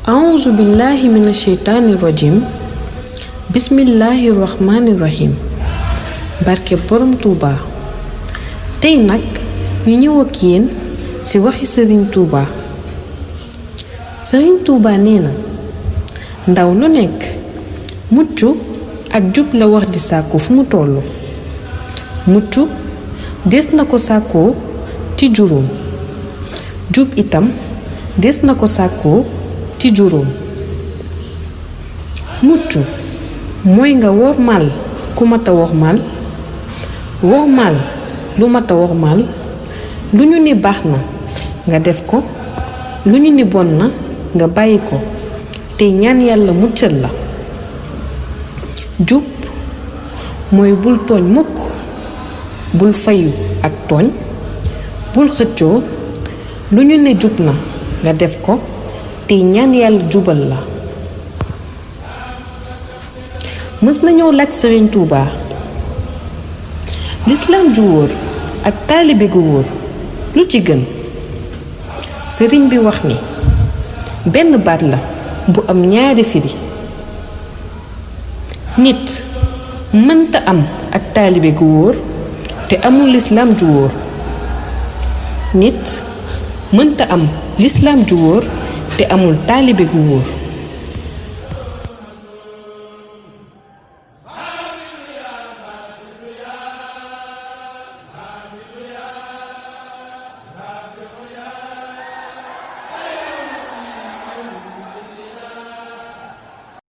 A'uuzu billahi mina sheytaani rajim. Bismillahi rahmaani rahim. Barke borom Touba. Tey nag ñu ñëw ak yéen ci waxi Sëriñ Touba. Sëriñ Touba nee na ndaw lu nekk mucc ak jub la wax di sàkku fu mu tollu. Mucc des na ko sàkkoo ci juróom. Jub itam des na ko sàkkoo ci juróom. Mucc mooy nga wormaal ku mata wormaal, wormaal lu mata wormaal, lu ñu ni baax na nga def ko, lu ñu ni bon na nga bàyyi ko te ñaan yàlla muccal la. Jub mooy bul tooñ mukk, bul fayu ak tooñ, bul xëccoo, lu ñu ne jub na nga def ko te ñaan yàlla jubal la. mës nañoo laaj Sëriñ Tuuba lislaam ju wóor ak taalibe gu wóor lu ci gën. sëriñ bi wax ni benn baat la bu am ñaari firi. nit mënta am ak taalibe gu wóor te amul lislaam ju wóor. nit mënta am lislaam ju wóor te amul taalibe gu wóor.